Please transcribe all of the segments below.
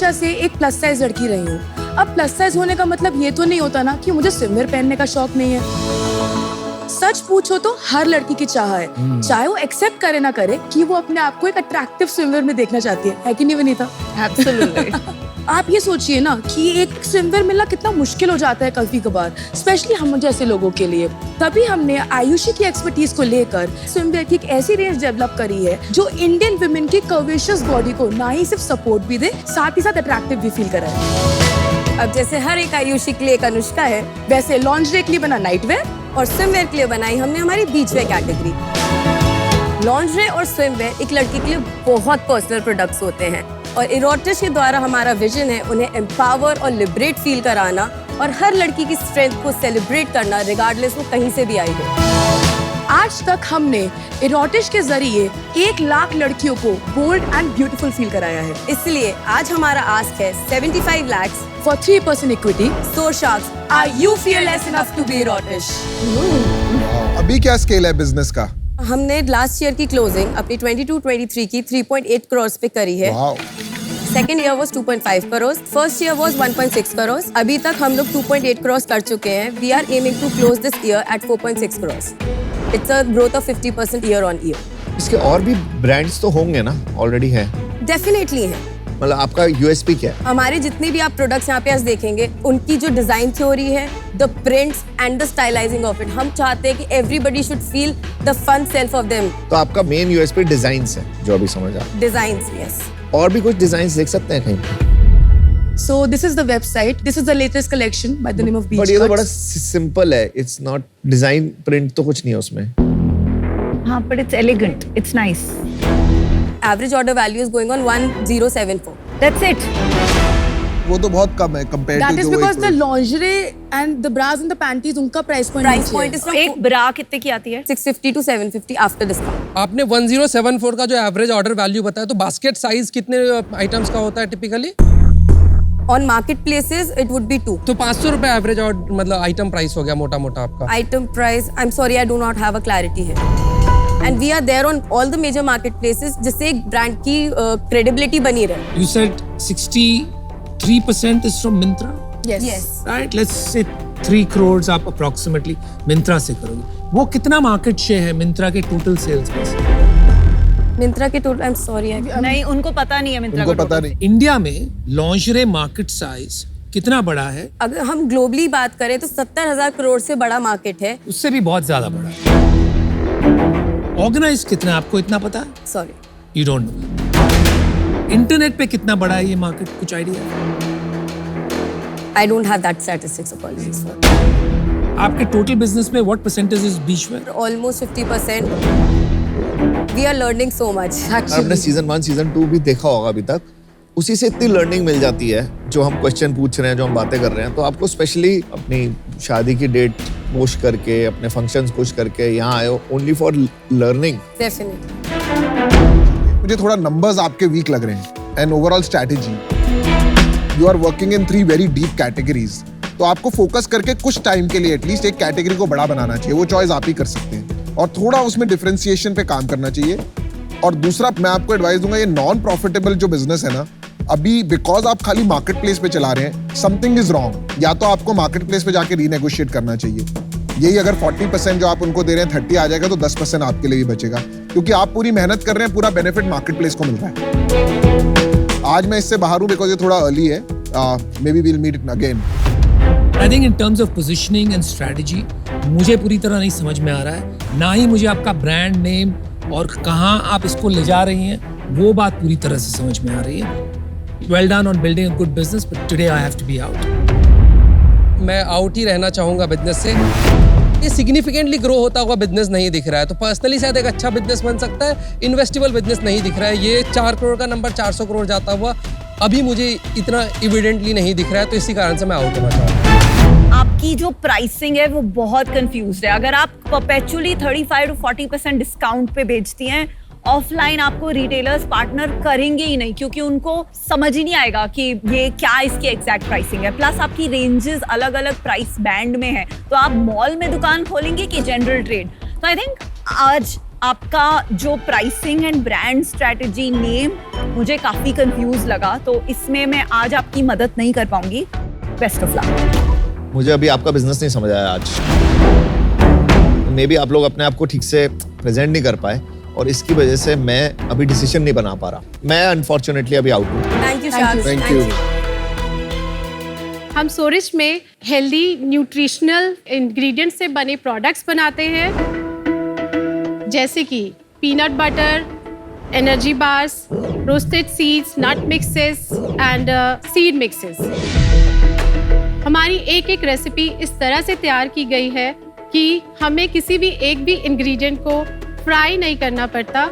हमेशा से एक प्लस साइज लड़की रही हूँ। अब प्लस साइज होने का मतलब ये तो नहीं होता ना कि मुझे स्विमवेयर पहनने का शौक नहीं है। सच पूछो तो हर लड़की की चाह है, चाहे वो एक्सेप्ट करे ना करे, कि वो अपने आप को एक अट्रैक्टिव स्विमवेयर में देखना चाहती है कि नहीं विनीता? एब्सोल्युटली। आप ये सोचिए ना कि एक स्विमवेयर मिलना कितना मुश्किल हो जाता है कभी कभार, स्पेशली हम जैसे लोगों के लिए। तभी हमने आयुषी की एक्सपर्टीज को लेकर स्विमवेयर की एक ऐसी रेंज डेवलप करी है जो इंडियन वुमेन की कर्वेशियस बॉडी को ना ही सिर्फ सपोर्ट भी दे, साथ ही साथ अट्रैक्टिव भी फील कराए। अब जैसे हर एक आयुषी के लिए एक अनुष्का है, वैसे लॉन्जरे के लिए बना नाइटवेयर और स्विमवेयर के लिए बनाई हमने हमारी बीचवेयर कैटेगरी। लॉन्जरे और स्विमवेयर एक लड़की के लिए बहुत पर्सनल प्रोडक्ट्स होते हैं और इरोटिश के द्वारा हमारा विजन है उन्हें एम्पावर और लिबरेट फील कराना और हर लड़की की स्ट्रेंथ को सेलिब्रेट करना, रिगार्डलेस वो कहीं से भी आई हो। आज तक हमने इरोटिश के जरिए 1 लाख लड़कियों को बोल्ड एंड ब्यूटीफुल फील कराया है। इसलिए आज हमारा आस्क है 75 lakhs for 3% equity. So sharks, are you fearless enough to be erotish? अभी क्या स्केल है बिजनेस का? हमने लास्ट ईयर की क्लोजिंग अपनी 22-23 की 3.8 करोड़ पे करी है। Wow. Second year was 2.5 crore, first year was 1.6 crore. अभी तक हम लोग 2.8 करोड़ कर चुके हैं। We are aiming to close this year eight 4.6 crore. It's a growth of 50% year on year. इसके और भी ब्रांड्स तो होंगे ना, ऑलरेडी है? डेफिनेटली है। मतलब आपका यूएसपी क्या है? हमारे जितने भी आप प्रोडक्ट्स यहाँ पे आज देखेंगे, उनकी जो डिजाइन थ्योरी है, the prints and the stylising of it, हम चाहते हैं कि everybody should feel the fun self of them. तो आपका मेन यूएसपी डिजाइन्स है, जो अभी समझ आ। Designs, yes. और भी कुछ डिजाइन्स देख सकते हैं कहीं? So this is the website. This is the latest collection by the name of Beach but ये तो Cuts. बड़ा सिंपल है, इट्स नॉट डिजाइन, प्रिंट तो कुछ नहीं है उसमें। हाँ, but it's elegant. It's nice. Average order value is going on 1074. That's it. वो तो बहुत कम है कंपेयर टू That is जो because the एक- lingerie and the bras and the panties उनका price point Price नीचे point है। is from एक ब्रा कितने की आती है? 650 to 750 after discount. आपने 1074 का जो एवरेज ऑर्डर वैल्यू बताया, तो बास्केट साइज कितने आइटम्स का होता है typically? On marketplaces, it would be 2. तो 500 रुपए एवरेज मतलब आइटम प्राइस हो गया मोटा मोटा आपका। Item price, I'm sorry, I do not have a clarity here. And we are there on all the major marketplaces, जिससे एक ब्रांड की credibility बनी रहे। You said 63% is from Myntra, Yes. right? Let's say 3 crores आप approximately Myntra से करोगे। वो कितना मार्केट शेयर है Myntra के टोटल सेल्स में? मिंत्रा के टोटल, I'm sorry, नहीं, उनको पता नहीं है मिंत्रा उनको का पता total। नहीं। इंडिया में लॉन्जरे मार्केट साइज कितना बड़ा है? अगर हम ग्लोबली बात करें तो 70,000 करोड़ से बड़ा मार्केट है। उससे भी बहुत ज्यादा बड़ा है। ऑर्गेनाइज कितना, आपको इतना पता है? Sorry, you don't know. Internet पे कितना बड़ा है ये मार्केट, कुछ आइडिया है? I don't have that statistics, apologies for आपके टोटल बिजनेस में what percentage is beachwear? almost 50%. We are learning so much. और आपने सीजन 1 सीजन 2 भी देखा होगा अभी तक, उसी से इतनी लर्निंग मिल जाती है। जो हम क्वेश्चन पूछ रहे हैं, जो हम बातें कर रहे हैं, तो आपको स्पेशली अपनी शादी की डेट पुश करके, अपने फंक्शंस पुश करके यहाँ आए हो ओनली फॉर लर्निंग। Definitely. मुझे थोड़ा नंबर्स आपके वीक लग रहे हैं and overall strategy. You are working in 3 very deep categories, तो आपको फोकस करके कुछ टाइम के लिए एटलीस्ट एक कैटेगरी को बड़ा बनाना चाहिए। वो चॉइस आप ही कर सकते हैं और थोड़ा उसमें डिफरेंशिएशन पे काम करना चाहिए। और दूसरा मैं आपको एडवाइस दूंगा, ये नॉन प्रॉफिटेबल जो बिजनेस है ना, अभी बिकॉज आप खाली मार्केट प्लेस पे चला रहे हैं, समथिंग इज रॉन्ग। या तो आपको मार्केट प्लेस पे जाके रीनेगोशिएट करना चाहिए। यही अगर 40% जो आप उनको दे रहे हैं 30 आ जाएगा, तो 10% आपके लिए भी बचेगा, क्योंकि आप पूरी मेहनत कर रहे हैं, पूरा बेनिफिट मार्केट प्लेस को मिल रहा है। आज मैं इससे बाहर हूँ बिकॉज ये थोड़ा अर्ली है। Maybe we'll meet again. I think in terms of positioning and strategy मुझे पूरी तरह नहीं समझ में आ रहा है, ना ही मुझे आपका ब्रांड नेम और कहाँ आप इसको ले जा रही हैं वो बात पूरी तरह से समझ में आ रही है। Well done on building a good business, but today I have to be out. मैं आउट ही रहना चाहूंगा बिजनेस से। ये सिग्निफिकेंटली ग्रो होता हुआ बिजनेस नहीं दिख रहा है, तो पर्सनली शायद एक अच्छा बिजनेस बन सकता है, इन्वेस्टेबल बिजनेस नहीं दिख रहा है। ये 4 करोड़ का नंबर 400 करोड़ जाता हुआ अभी मुझे इतना एविडेंटली नहीं दिख रहा है, तो इसी कारण से मैं आउट होना चाहूँगा। आपकी जो प्राइसिंग है वो बहुत कंफ्यूज्ड है। अगर आप परपेचुअली 35 to 40% डिस्काउंट पे बेचती हैं, ऑफलाइन आपको रिटेलर्स पार्टनर करेंगे ही नहीं, क्योंकि उनको समझ ही नहीं आएगा कि ये क्या इसकी एग्जैक्ट प्राइसिंग है। प्लस आपकी रेंजेस अलग अलग प्राइस बैंड में है, तो आप मॉल में दुकान खोलेंगे कि जनरल ट्रेड। तो आई थिंक आज आपका जो pricing and brand strategy name मुझे काफी कंफ्यूज लगा, तो इसमें मैं आज आपकी मदद नहीं कर पाऊंगी। Best of luck. मुझे अभी आपका बिजनेस नहीं समझ आया आज। मे बी आप लोग अपने आप को ठीक से प्रेजेंट नहीं कर पाए और इसकी वजह से मैं अभी डिसीजन नहीं बना पा रहा। मैं अनफॉर्चुनेटली अभी आउट हूँ। Thank you shark. Thank you. हम सोरिश में हेल्दी न्यूट्रिशनल इंग्रेडिएंट्स से बने प्रोडक्ट्स बनाते हैं, जैसे कि peanut butter, energy bars, roasted seeds, nut mixes and seed mixes. हमारी एक एक रेसिपी इस तरह से तैयार की गई है कि हमें किसी भी एक भी इंग्रेडिएंट को फ्राई नहीं करना पड़ता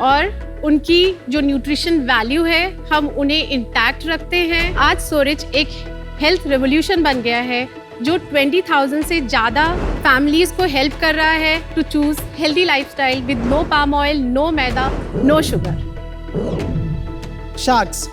और उनकी जो न्यूट्रिशन वैल्यू है हम उन्हें इंटैक्ट रखते हैं। आज सोरिच एक हेल्थ रेवोल्यूशन बन गया है जो 20,000 से ज़्यादा फैमिलीज को हेल्प कर रहा है to choose healthy lifestyle with no palm oil, no maida, no sugar. Sharks,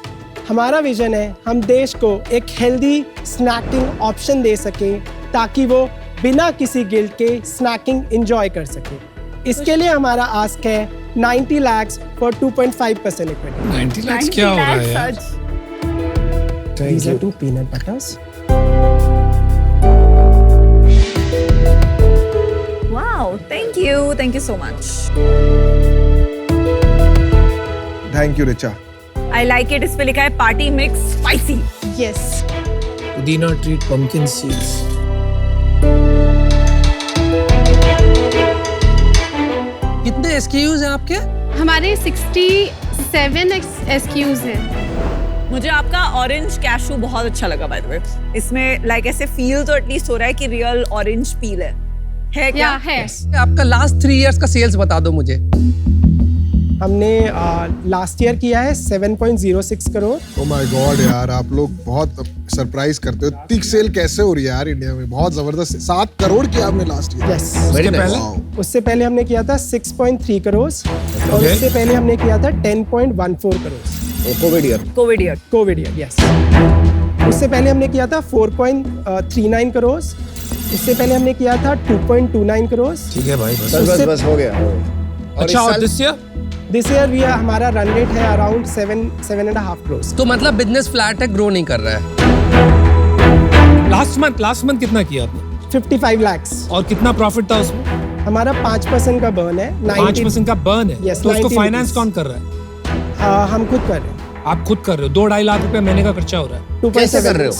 हमारा विजन है हम देश को एक हेल्दी स्नैकिंग ऑप्शन दे सकें ताकि वो बिना किसी गिल्ट के स्नैकिंग एंजॉय कर सके। इसके लिए हमारा आस्क है 90 lakhs for 2.5% equity। 90 lakhs क्या हो रहा है यार? These are 2 peanut butters। Wow, thank you so much। Thank you Richa. I like it। इस पे लिखा है पार्टी मिक्स स्पाइसी। यस, पुदीना ट्रीट pumpkin seeds। कितने SKUs हैं आपके? हमारे 67 SKUs हैं। मुझे आपका ऑरेंज कैशू बहुत अच्छा लगा बाय द वे। इसमें लाइक ऐसे फील तो एटलीस्ट हो रहा है कि रियल ऑरेंज पील है क्या? या है। आपका लास्ट 3 years का सेल्स बता दो मुझे। हमने लास्ट ईयर किया है 7.06 करोड़। ओ माय गॉड यार, आप लोग बहुत सरप्राइज करते हो। इतनी सेल कैसे हो रही है यार इंडिया में? बहुत जबरदस्त। 7 करोड़ किया आपने last year. Yes. Very nice. Wow. उससे पहले हमने किया था 6.3 करोड़ और Okay. उससे पहले हमने किया था 10.14 crore. Covid year. Covid year. Covid year, yes. उससे पहले हमने किया था 4.39 करोड़। उससे पहले हमने किया था 2.29 करोड़। ठीक है भाई, बस। बस हो गया। अच्छा, और दिस ईयर? दिस ईयर हमारा रन रेट है अराउंड 7.5 करोड़। तो मतलब बिजनेस फ्लैट है, ग्रो नहीं कर रहा है। लास्ट मंथ कितना किया आपने? 55 lakhs। और कितना प्रॉफिट था उसमें? हमारा 5% का बर्न है। 5% का बर्न है। Yes, तो उसको 90 फाइनेंस rupees। कौन कर रहा है? हम खुद कर रहे हैं। आप खुद कर रहे हो। 2-2.5 लाख रुपए महीने का खर्चा हो रहा है। कैसे कर रहे हो?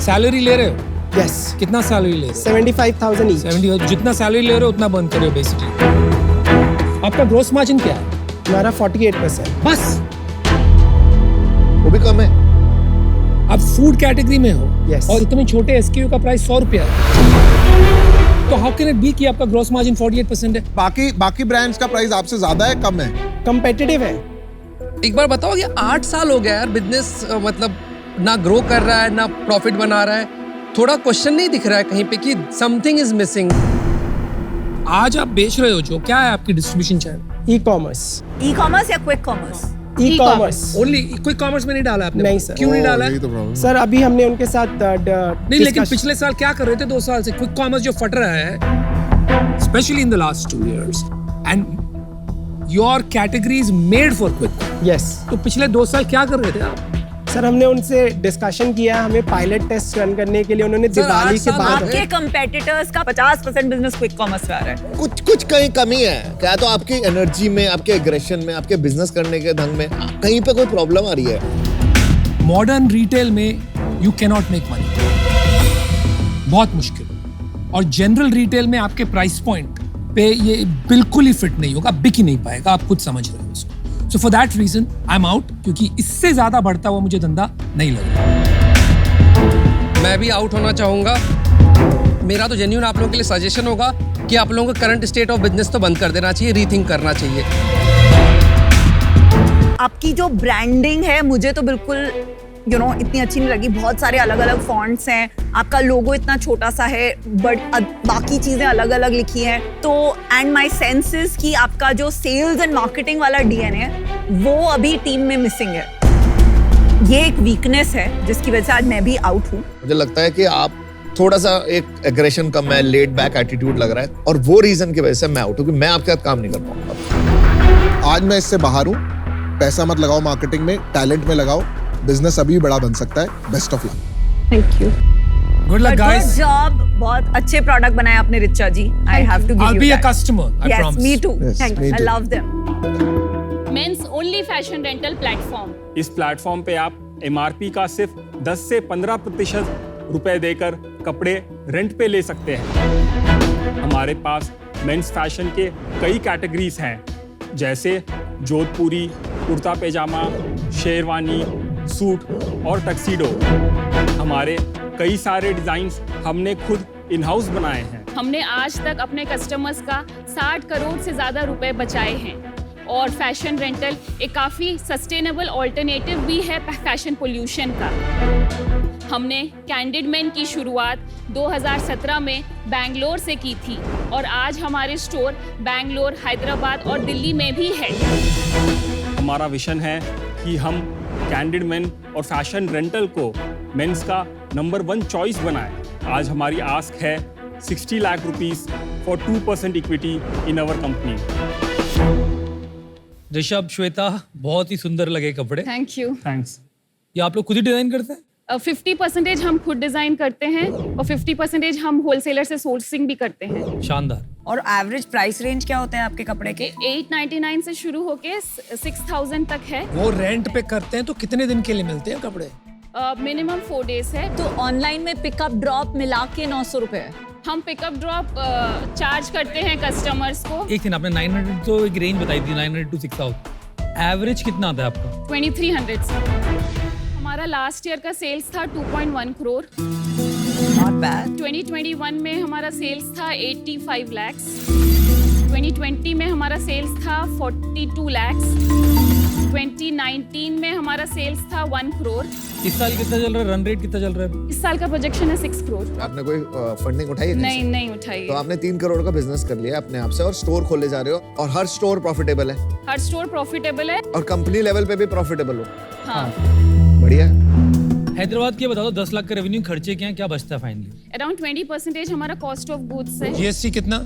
सैलरी ले रहे हो? यस। कितना सैलरी ले रहे हो? 75,000 ईच। 70। जितना सैलरी ले रहे हो उतना बंद कर रहे हो बेसिकली। आपका ग्रोस मार्जिन क्या है? हमारा 48%। बस। वो भी कम है। आप फूड कैटेगरी में हो Yes। और इतने छोटे SKU का प्राइस 100 रुपया है, तो हाउ कैन इट बी कि आपका ग्रोस मार्जिन 48% है? बाकी ब्रांड्स का प्राइस आपसे ज्यादा है, कम है? कंपेटिटिव है। एक बार बताओ, ये 8 साल हो गया यार बिजनेस, मतलब ना ग्रो कर रहा है ना प्रॉफिट बना रहा है। थोड़ा क्वेश्चन नहीं दिख रहा है कहीं पे कि समथिंग इज मिसिंग? आज आप बेच रहे हो जो, क्या है आपकी distribution channel? E commerce. E commerce या quick commerce? E commerce. Only quick commerce में नहीं डाला आपने? नहीं, सर। क्यों नहीं डाला? यही तो प्रॉब्लम। सर अभी हमने उनके साथ नहीं, लेकिन पिछले साल क्या कर रहे थे? 2 साल से क्विक कॉमर्स जो फट रहा है, specially in the last 2 years, and your category is made for quick. Yes. तो पिछले 2 साल क्या कर रहे थे आप? सर हमने उनसे डिस्कशन किया, हमें पायलट टेस्ट रन करने के लिए उन्होंने सर, दिवाली 8 के साल बाद आपके कंपेटिटर्स का 50% बिजनेस क्विक कॉमर्स में आ रहा है। कुछ कहीं कमी है क्या? तो आपकी एनर्जी में, आपके एग्रेशन में, आपके बिजनेस करने के ढंग में कहीं पे कोई प्रॉब्लम आ रही है? मॉडर्न रिटेल में you can not make money, बहुत मुश्किल। और जनरल रिटेल में आपके प्राइस पॉइंट पे ये बिल्कुल ही फिट नहीं होगा, बिक ही नहीं पाएगा, आप खुद समझ रहे हो इसको। So for that reason I am out, क्योंकि इससे ज्यादा बढ़ता हुआ मुझे धंधा नहीं लग रहा। मैं भी आउट होना चाहूंगा। मेरा तो जेन्युइन आप लोगों के लिए सजेशन होगा कि आप लोगों को करंट स्टेट ऑफ बिजनेस तो बंद कर देना चाहिए, रीथिंक करना चाहिए। आपकी जो ब्रांडिंग है मुझे तो बिल्कुल इतनी अच्छी नहीं लगी। बहुत सारे अलग अलग फॉन्ट्स हैं, आपका लोगो इतना छोटा सा है, बट बाकी चीजें अलग अलग लिखी हैं। तो एंड माय सेंस इज कि आपका जो सेल्स एंड मार्केटिंग वाला DNA है वो अभी टीम में मिसिंग है। ये एक वीकनेस है जिसकी वजह से आज मैं भी आउट हूँ। मुझे लगता है कि आप थोड़ा सा एक एग्रेशन कम है, लेड बैक एटीट्यूड लग रहा है, और वो रीजन की वजह से मैं आउट हूँ कि मैं आपके साथ काम नहीं कर पाऊंगा। आज मैं इससे बाहर हूँ। पैसा मत लगाओ मार्केटिंग में, टैलेंट में लगाओ। बिजनेस अभी बड़ा बन सकता है। Best of luck. Thank you. Good luck good guys. Job, बहुत अच्छे प्रोडक्ट बनाए आपने Richa ji. I have to give I'll you be a that. customer, I Yes, promise. me too. Yes, Thank me you. I too. love them. Men's only fashion rental platform. इस platform पे आप MRP का सिर्फ 10 से 15% रुपए देकर कपड़े रेंट पे ले सकते हैं। हमारे पास मेंस फैशन के कई कैटेगरीज हैं, जैसे जोधपुरी, कुर्ता पैजामा, शेरवानी, सूट और टक्सीडो। हमारे कई सारे डिजाइन्स हमने खुद इन हाउस बनाए हैं। हमने आज तक अपने कस्टमर्स का 60 करोड़ से ज़्यादा रुपए बचाए हैं और फैशन रेंटल एक काफ़ी सस्टेनेबल ऑल्टरनेटिव भी है फैशन पोल्यूशन का। हमने कैंडिड मैन की शुरुआत 2017 में बैंगलोर से की थी और आज हमारे स्टोर बैंगलोर, हैदराबाद और दिल्ली में भी है। हमारा विजन है कि हम कैंडिड मेन और फैशन रेंटल को मेंस का नंबर 1 चॉइस बनाएं। आज हमारी आस्क है 60 lakh rupees for 2% equity in our company. Rishabh, Shweta, बहुत ही सुंदर लगे कपड़े। Thank you. थैंक्स। ये आप लोग खुद ही डिजाइन करते हैं? 50% हम खुद डिज़ाइन करते हैं और 50% हम होलसेलर से सोर्सिंग भी करते हैं। शानदार। और एवरेज प्राइस रेंज क्या होता है आपके कपड़े के? 899 से शुरू होके 6000 तक है। वो रेंट पे करते हैं तो कितने दिन के लिए मिलते हैं कपड़े? मिनिमम 4 डेज है। तो ऑनलाइन में पिकअप ड्रॉप मिला के 900 रुपए है। हम पिकअप ड्रॉप चार्ज करते हैं कस्टमर्स को। एक दिन आपने 900 तो एक रेंज बताई थी, 900 to 6000। एवरेज कितना आता है आपका? 2300 से। हमारा लास्ट ईयर का सेल्स था 2.1 करोड़। Not bad. 2021 में हमारा सेल्स था 85 लैक्स। 2020 में हमारा सेल्स था 42 लैक्स। 2019 में हमारा सेल्स था 1 करोड़। इस साल कितना चल रहा है? रन रेट कितना चल रहा है? इस साल का प्रोजेक्शन है 6 करोड़। आपने कोई फंडिंग उठाई है? नहीं, नहीं उठाई। तो आपने 3 करोड़ का बिजनेस कर लिया अपने आप से और स्टोर खोले जा रहे हो, और हर स्टोर प्रॉफिटेबल है हर स्टोर प्रॉफिटेबल है। और कंपनी लेवल पे भी प्रॉफिटेबल हो। हाँ। बढ़िया। हैदराबाद के बताओ, 10 लाख का रेवेन्यू, खर्चे क्या हैं, क्या बचता है फाइनली? अराउंड 20% हमारा कॉस्ट ऑफ गुड्स है। जीएसटी कितना?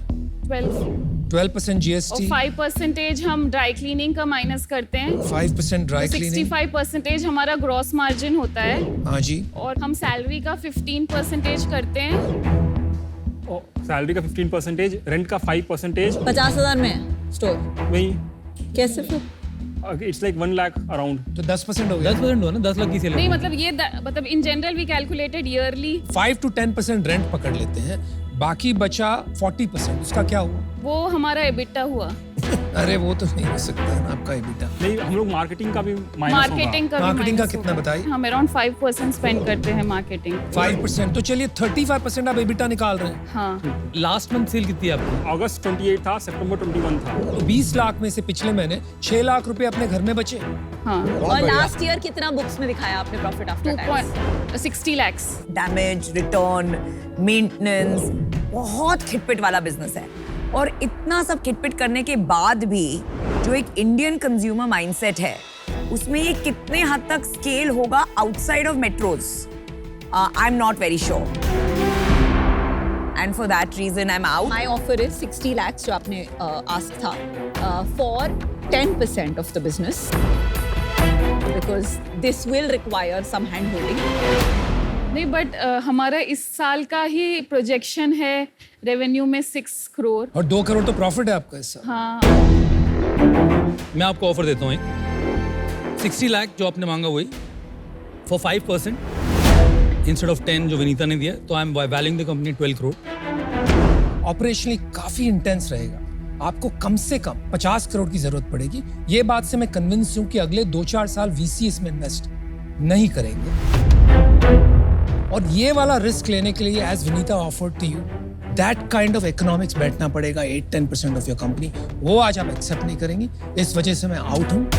12% और जीएसटी। 5% हम ड्राई क्लीनिंग का माइनस करते हैं। 5% ड्राई तो क्लीनिंग। 65% हमारा ग्रॉस मार्जिन होता है। हाँ जी। और हम सैलरी का 15% करते हैं। सैलरी का 15%, रेंट का 5%। 50,000 में है स्टोर। वही कैसे फिर? It's like 1 lakh around. तो 10% हो गया। 10% हुआ ना, 10 लाख की सेल। नहीं मतलब ये मतलब in general we calculated yearly. 5 to 10% rent पकड़ लेते हैं, बाकी बचा 40%। उसका क्या हुआ? वो हमारा एबिटा हुआ। अरे वो तो नहीं हो सकता है ना आपका एबिटा। नहीं, हम लोग मार्केटिंग का भी मार्केटिंग का भी मार्केटिंग का minus कितना होगा। बताइए? हम अराउंड 5% स्पेंड करते हैं मार्केटिंग। 5%, तो चलिए 35% आप एबिटा निकाल रहे हैं। हाँ। लास्ट मंथ सेल कितनी है आपकी? अगस्त 28 था, सितंबर 21 था। तो 20 लाख में से पिछले महीने 6 लाख रुपए अपने घर में बचे। हाँ। और लास्ट ईयर कितना बुक्स में दिखाया आपने profit after tax? 60 lakhs. Damage, return, maintenance, बहुत खिटपिट वाला बिजनेस है। और इतना सब खिटपिट करने के बाद भी जो एक इंडियन कंज्यूमर माइंडसेट है, उसमें ये कितने हद तक स्केल होगा outside of metros? I am not very sure, and for that reason I am out. My offer is 60 lakhs जो आपने आस्क था for 10% of the business, because this will require some hand holding. नहीं but हमारा इस साल का ही projection है revenue में 6 करोड़। और 2 करोड़ तो प्रॉफिट है आपका इस साल। हाँ। मैं आपको ऑफर देता हूँ एक 60 लाख जो आपने मांगा वही फॉर 5% इंस्टेड ऑफ 10 जो विनीता ने दिया, तो I am valuing the company 12 crore. Operationally काफी इंटेंस रहेगा, आपको कम से कम 50 करोड़ की जरूरत पड़ेगी। ये बात से मैं कन्विंस हूँ कि अगले 2-4 साल वीसी इसमें इन्वेस्ट नहीं करेंगे। और ये वाला रिस्क लेने के लिए as Vineeta offered to you that kind of economics बैठना पड़ेगा 8-10% ऑफ योर कंपनी, वो आज आप एक्सेप्ट नहीं करेंगी। इस वजह से मैं आउट हूँ।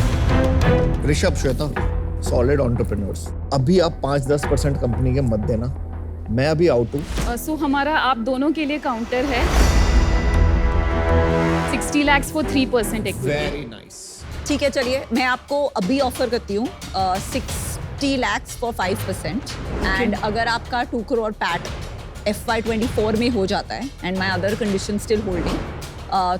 ऋषभ, श्वेता, सॉलिड एंटरप्रेन्योर्स, अभी आप 5-10% कंपनी के मत देना, मैं अभी आउट हूँ। सो हमारा आप दोनों के लिए काउंटर है 60 lakhs for 3% equity. Very nice. ठीक है, चलिए मैं आपको अभी ऑफर करती हूँ 60 lakhs फॉर 5%, एंड अगर आपका 2 करोड़ पैट FY24 में हो जाता है and my other condition still holding,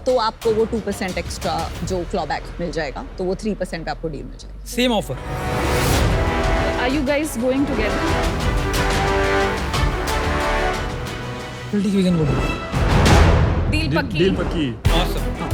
तो आपको वो 2% एक्स्ट्रा जो क्लॉबैक मिल जाएगा, तो वो 3% पे आपको डील मिल जाएगा। Same offer. Are you guys going together? ठीक है, we can go to deal पक्की। डील पक्की। awesome.